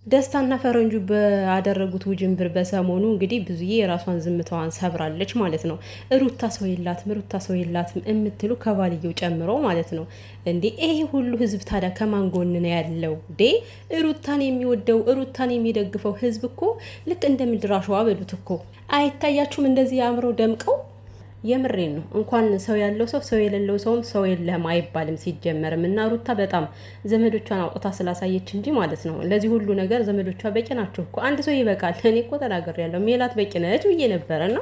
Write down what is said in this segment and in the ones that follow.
ደስታና ፈረንጁ ባደረጉት ውጅንብር በሰሞኑ እንግዲህ ብዙዬ የራሷን ዝምታዋን ሰብራለች ማለት ነው። ሩታ ሰው የላትም ሩታ ሰው የላትም የምትሉ ከባልየው ጨምሮ ማለት ነው። እንዴ ይሄ ሁሉ ህዝብ ታዲያ ከማን ጎን ነው ያለው? ሩታን የሚወደው ሩታን የሚደግፈው ህዝብ እኮ ልክ እንደ ምድር አሸዋ በሉት እኮ። አይታያችሁም እንደዚህ አምረው ደምቀው? የምሬን ነው። እንኳን ሰው ያለው ሰው የሌለው ሰውም ሰው የለህም አይባልም ሲጀመርም። እና ሩታ በጣም ዘመዶቿን አውጥታ ስላሳየች እንጂ ማለት ነው ለዚህ ሁሉ ነገር ዘመዶቿ በቂ ናቸው እኮ። አንድ ሰው ይበቃል። እኔ እኮ ተናግሬያለሁ፣ ሜላት በቂ ነች ብዬ ነበረ። እና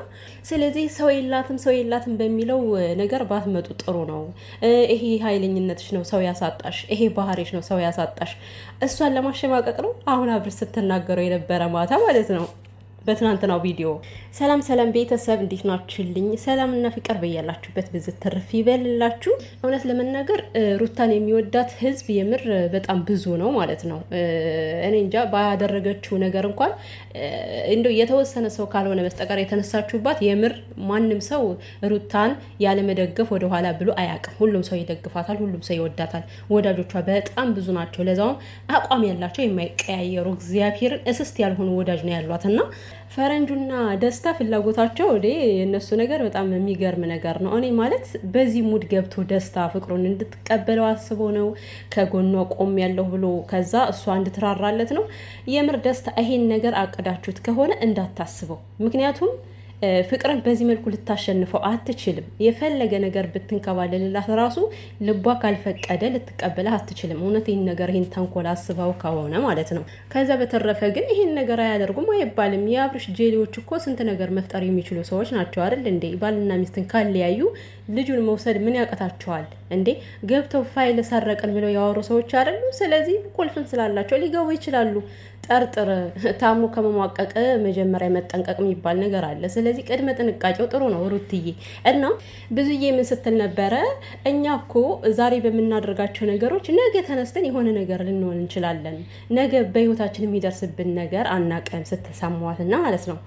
ስለዚህ ሰው የላትም በሚለው ነገር ባትመጡ ጥሩ ነው። ይሄ ኃይለኝነትሽ ነው ሰው ያሳጣሽ፣ ይሄ ባህሪሽ ነው ሰው ያሳጣሽ። እሷን ለማሸማቀቅ ነው አሁን አብርሽ ስትናገረው የነበረ ማታ ማለት ነው በትናንትናው ቪዲዮ። ሰላም ቤተሰብ እንዴት ናችሁልኝ? ሰላም እና ፍቅር በያላችሁበት ብዝት ትርፍ ይበልላችሁ። እውነት ለመናገር ሩታን የሚወዳት ህዝብ የምር በጣም ብዙ ነው ማለት ነው። እኔ እንጃ ባያደረገችው ነገር እንኳን እንደው የተወሰነ ሰው ካልሆነ በስተቀር የተነሳችሁባት የምር ማንም ሰው ሩታን ያለመደገፍ ወደኋላ ብሎ አያውቅም። ሁሉም ሰው ይደግፋታል፣ ሁሉም ሰው ይወዳታል። ወዳጆቿ በጣም ብዙ ናቸው። ለዛውም አቋም ያላቸው የማይቀያየሩ እግዚአብሔርን እስስት ያልሆኑ ወዳጅ ነው ያሏትና ፈረንጁና ደስታ ፍላጎታቸው የእነሱ ነገር በጣም የሚገርም ነገር ነው። እኔ ማለት በዚህ ሙድ ገብቶ ደስታ ፍቅሩን እንድትቀበለው አስቦ ነው ከጎኗ ቆም ያለሁ ብሎ ከዛ እሷ እንድትራራለት ነው። የምር ደስታ ይሄን ነገር አቅዳችሁት ከሆነ እንዳታስበው። ምክንያቱም ፍቅርን በዚህ መልኩ ልታሸንፈው አትችልም። የፈለገ ነገር ብትንከባለልላት ራሱ ልቧ ካልፈቀደ ልትቀበልህ አትችልም። እውነት ይህን ነገር ይህን ተንኮል አስበው ከሆነ ማለት ነው። ከዛ በተረፈ ግን ይህን ነገር አያደርጉም አይባልም። የአብርሽ ጄሌዎች እኮ ስንት ነገር መፍጠር የሚችሉ ሰዎች ናቸው አይደል እንዴ? ባልና ሚስትን ካለያዩ ልጁን መውሰድ ምን ያቀታቸዋል እንዴ? ገብተው ፋይል ሰረቅን ብለው ያወሩ ሰዎች አይደሉ? ስለዚህ ቁልፍም ስላላቸው ሊገቡ ይችላሉ። ጠርጥር ታሞ ከመሟቀቅ መጀመሪያ መጠንቀቅ የሚባል ነገር አለ። ስለዚህ ቅድመ ጥንቃቄው ጥሩ ነው ሩትዬ። እና ብዙዬ ምን ስትል ነበረ? እኛ እኮ ዛሬ በምናደርጋቸው ነገሮች ነገ ተነስተን የሆነ ነገር ልንሆን እንችላለን። ነገ በህይወታችን የሚደርስብን ነገር አናቀም ስትሰማዋትና ማለት ነው።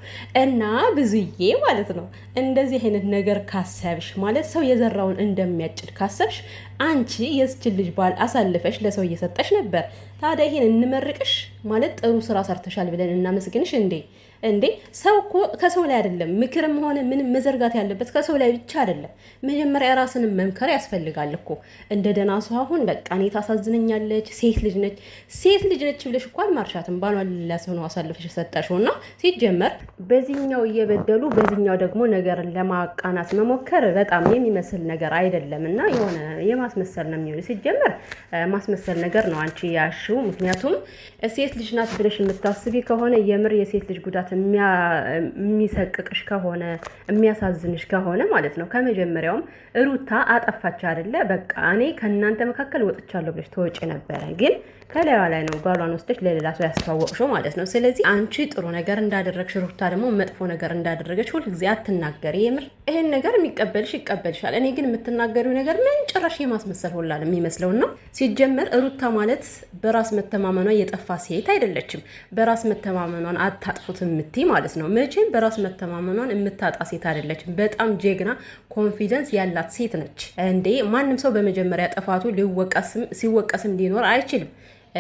እና ብዙዬ ማለት ነው እንደዚህ አይነት ነገር ካሰብሽ ማለት ሰው የዘራውን እንደሚያጭድ ካሰብሽ አንቺ የስችን ልጅ ባል አሳልፈሽ ለሰው እየሰጠሽ ነበር። ታዲያ ይሄን እንመርቅሽ ማለት ጥሩ ስራ ሰርተሻል ብለን እናመስግንሽ እንዴ ሰው እኮ ከሰው ላይ አይደለም ምክርም ሆነ ምንም መዘርጋት ያለበት ከሰው ላይ ብቻ አይደለም። መጀመሪያ ራስንም መምከር ያስፈልጋል እኮ። እንደ ደህና ሰው አሁን በቃ እኔ ታሳዝነኛለች፣ ሴት ልጅ ነች ብለሽ እኮ አልማርሻትም። ባሏን ሌላ ሰው ነው አሳልፈሽ ሰጠሽው። እና ሲጀመር በዚህኛው እየበደሉ በዚህኛው ደግሞ ነገርን ለማቃናት መሞከር በጣም የሚመስል ነገር አይደለም። እና የሆነ የማስመሰል ነው የሚሆነው። ሲጀመር ማስመሰል ነገር ነው አንቺ ያሽው። ምክንያቱም ሴት ልጅ ናት ብለሽ የምታስቢ ከሆነ የምር የሴት ልጅ ጉዳት የሚሰቅቅሽ ከሆነ የሚያሳዝንሽ ከሆነ ማለት ነው ከመጀመሪያውም ሩታ አጠፋች አይደለ? በቃ እኔ ከእናንተ መካከል ወጥቻለሁ ብለሽ ተወጪ ነበረ። ግን ከላይዋ ላይ ነው ባሏን ወስደሽ ለሌላ ሰው ያስተዋወቅሽው ማለት ነው። ስለዚህ አንቺ ጥሩ ነገር እንዳደረግሽ፣ ሩታ ደግሞ መጥፎ ነገር እንዳደረገች ሁልጊዜ አትናገሪ። የምር ይሄን ነገር የሚቀበልሽ ይቀበልሻል። እኔ ግን የምትናገሪው ነገር ምን ጭራሽ የማስመሰል ሁላ ነው የሚመስለው። እና ሲጀመር ሩታ ማለት በራስ መተማመኗ የጠፋ ሴት አይደለችም። በራስ መተማመኗን አታጥፉት የምትይ ማለት ነው። መቼም በራስ መተማመኗን የምታጣ ሴት አይደለችም። በጣም ጀግና ኮንፊደንስ ያላት ሴት ነች። እንዴ ማንም ሰው በመጀመሪያ ጥፋቱ ሲወቀስም ሊኖር አይችልም።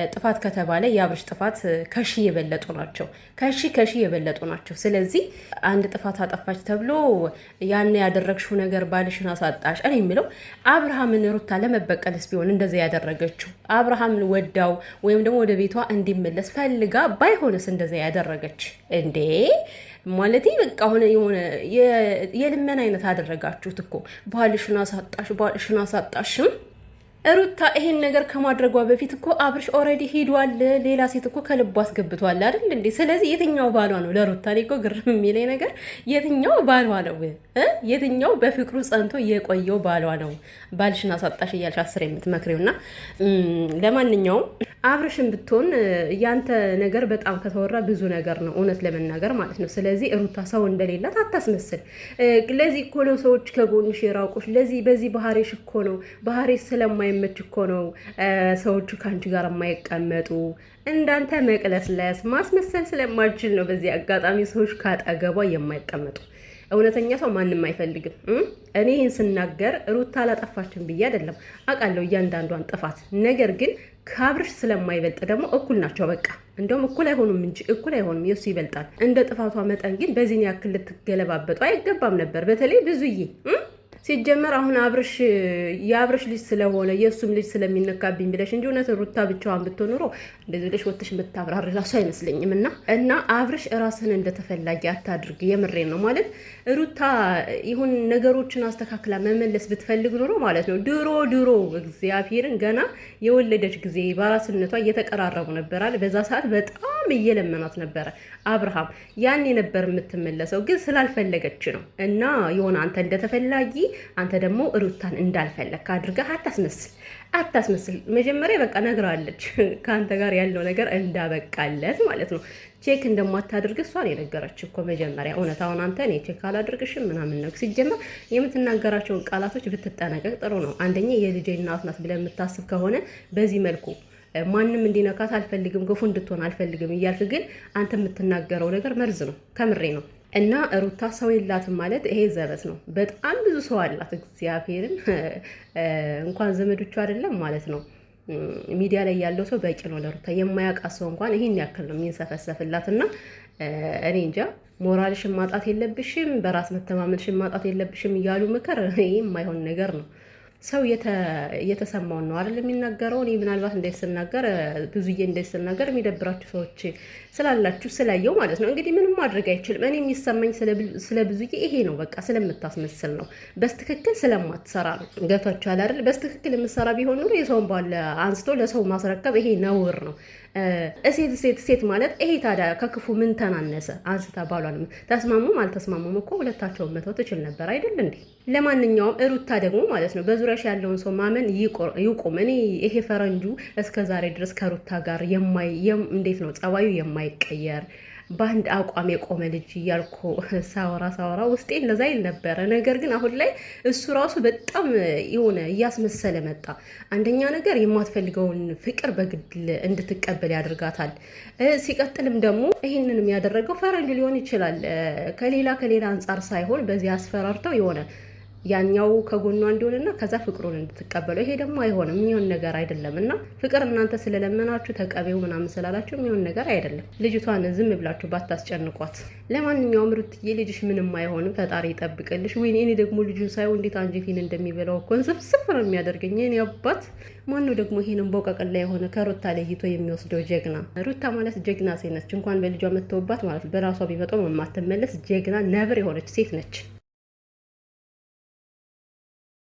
ጥፋት ከተባለ የአብርሽ ጥፋት ከሺ የበለጡ ናቸው። ከሺ የበለጡ ናቸው። ስለዚህ አንድ ጥፋት አጠፋች ተብሎ ያን ያደረግሽው ነገር ባልሽን አሳጣሽ። እኔ የምለው አብርሃምን ሩታ ለመበቀልስ ቢሆን እንደዛ ያደረገችው አብርሃምን ወዳው ወይም ደግሞ ወደ ቤቷ እንዲመለስ ፈልጋ ባይሆንስ እንደዛ ያደረገች እንዴ? ማለት በቃ ሆነ የሆነ የልመና አይነት አደረጋችሁት እኮ። ባልሽን አሳጣሽም ሩታ ይሄን ነገር ከማድረጓ በፊት እኮ አብርሽ ኦልሬዲ ሄዷል። ሌላ ሴት እኮ ከልቡ አስገብቷል አይደል እንዴ? ስለዚህ የትኛው ባሏ ነው? ለሩታ እኔ እኮ ግርም የሚለኝ ነገር የትኛው ባሏ ነው? የትኛው በፍቅሩ ጸንቶ የቆየው ባሏ ነው? ባልሽን አሳጣሽ እያልሽ አስር የምትመክሪውና ለማንኛውም አብርሽን ብትሆን ያንተ ነገር በጣም ከተወራ ብዙ ነገር ነው እውነት ለመናገር ማለት ነው። ስለዚህ ሩታ ሰው እንደሌላት አታስመስል። ለዚህ እኮ ነው ሰዎች ከጎንሽ የራቁሽ። በዚህ ባህሪሽ እኮ ነው ባህሪሽ ስለማይመች እኮ ነው ሰዎቹ ከአንቺ ጋር የማይቀመጡ። እንዳንተ መቅለስለስ ማስመሰል ስለማልችል ነው በዚህ አጋጣሚ ሰዎች ካጠገቧ የማይቀመጡ። እውነተኛ ሰው ማንም አይፈልግም። እኔ ይህን ስናገር ሩታ አላጠፋችን ብዬ አይደለም፣ አውቃለሁ እያንዳንዷን ጥፋት። ነገር ግን ከአብርሽ ስለማይበልጥ ደግሞ እኩል ናቸው። በቃ እንደውም እኩል አይሆኑም እንጂ እኩል አይሆኑም፣ የሱ ይበልጣል። እንደ ጥፋቷ መጠን ግን በዚህን ያክል ልትገለባበጡ አይገባም ነበር። በተለይ ብዙዬ ሲጀመር አሁን የአብርሽ ልጅ ስለሆነ የእሱም ልጅ ስለሚነካብኝ ብለሽ እንጂ እውነት ሩታ ብቻዋን ብትሆን ኖሮ እንደዚህ ብለሽ ወጥሽ የምታብራሪ ራሱ አይመስለኝም። እና አብርሽ ራስን እንደተፈላጊ አታድርግ። የምሬን ነው ማለት ሩታ ይሁን ነገሮችን አስተካክላ መመለስ ብትፈልግ ኖሮ ማለት ነው ድሮ እግዚአብሔርን ገና የወለደች ጊዜ በራስነቷ እየተቀራረቡ ነበራል። በዛ ሰዓት በጣም እየለመናት ነበረ አብርሃም። ያኔ ነበር የምትመለሰው፣ ግን ስላልፈለገች ነው። እና የሆነ አንተ እንደተፈላጊ አንተ ደግሞ ሩታን እንዳልፈለግ አድርገህ አታስመስል። መጀመሪያ በቃ ነግራለች ከአንተ ጋር ያለው ነገር እንዳበቃለት ማለት ነው። ቼክ እንደማታደርግ እሷን የነገረች እኮ መጀመሪያ። እውነት አሁን አንተ እኔ ቼክ አላደርግሽም ምናምን ነው። ሲጀመር የምትናገራቸውን ቃላቶች ብትጠነቀቅ ጥሩ ነው። አንደኛ የልጄ እናት ናት ብለህ የምታስብ ከሆነ በዚህ መልኩ ማንም እንዲነካት አልፈልግም፣ ክፉ እንድትሆን አልፈልግም እያልክ ግን አንተ የምትናገረው ነገር መርዝ ነው። ከምሬ ነው። እና ሩታ ሰው የላትም ማለት ይሄ ዘበት ነው። በጣም ብዙ ሰው አላት። እግዚአብሔርን እንኳን ዘመዶቹ አይደለም ማለት ነው ሚዲያ ላይ ያለው ሰው በቂ ነው ለሩታ። የማያውቃት ሰው እንኳን ይሄን ያክል ነው የሚንሰፈሰፍላት። እና እኔ እንጃ ሞራልሽን ማጣት የለብሽም፣ በራስ መተማመንሽን ማጣት የለብሽም እያሉ ምክር ይሄ የማይሆን ነገር ነው። ሰው የተሰማውን ነው አይደል የሚናገረው። እኔ ምናልባት እንደስናገር ብዙዬ እንደስናገር የሚደብራችሁ ሰዎች ስላላችሁ ስላየው ማለት ነው። እንግዲህ ምንም ማድረግ አይችልም። እኔ የሚሰማኝ ስለ ብዙዬ ይሄ ነው። በቃ ስለምታስመስል ነው፣ በስትክክል ስለማትሰራ ነው። ገብቷችኋል አይደል? በስትክክል የምትሰራ ቢሆን ኑሮ የሰውን ባለ አንስቶ ለሰው ማስረከብ ይሄ ነውር ነው። ሴት ማለት ይሄ ታዲያ ከክፉ ምን ተናነሰ? አንስታ ባሏንም ተስማሙም አልተስማሙም እኮ ሁለታቸውን መተው ትችል ነበር አይደል እንዴ? ለማንኛውም ሩታ ደግሞ ማለት ነው በዙሪያሽ ያለውን ሰው ማመን ይቁም። እኔ ይሄ ፈረንጁ እስከዛሬ ድረስ ከሩታ ጋር እንዴት ነው ጸባዩ የማይቀየር በአንድ አቋም የቆመ ልጅ እያልኩ ሳወራ ውስጤ እንደዛ ይል ነበረ። ነገር ግን አሁን ላይ እሱ ራሱ በጣም የሆነ እያስመሰለ መጣ። አንደኛ ነገር የማትፈልገውን ፍቅር በግድ እንድትቀበል ያደርጋታል። ሲቀጥልም ደግሞ ይህንንም ያደረገው ፈረንጁ ሊሆን ይችላል። ከሌላ አንጻር ሳይሆን በዚህ አስፈራርተው የሆነ ያኛው ከጎኗ እንደሆነና ከዛ ፍቅሩን እንድትቀበለው። ይሄ ደግሞ አይሆንም፣ የሚሆን ነገር አይደለም። እና ፍቅር እናንተ ስለለመናችሁ ተቀበው ምናምን ስላላችሁ የሚሆን ነገር አይደለም። ልጅቷን ዝም ብላችሁ ባታስጨንቋት። ለማንኛውም ሩትዬ ልጅሽ ምንም አይሆንም፣ ፈጣሪ ይጠብቅልሽ። ወይኔ እኔ ደግሞ ልጁን ሳይሆን እንዴት አንጀቴን እንደሚበላው እኮ እንስፍስፍ ነው የሚያደርገኝ። እኔ አባት ማነው ደግሞ ይሄንን ቦቀቀላ የሆነ ከሩታ ለይቶ የሚወስደው ጀግና? ሩታ ማለት ጀግና ሴት ነች። እንኳን በልጇ መተውባት ማለት በራሷ ቢመጣው የማትመለስ ጀግና ነብር የሆነች ሴት ነች።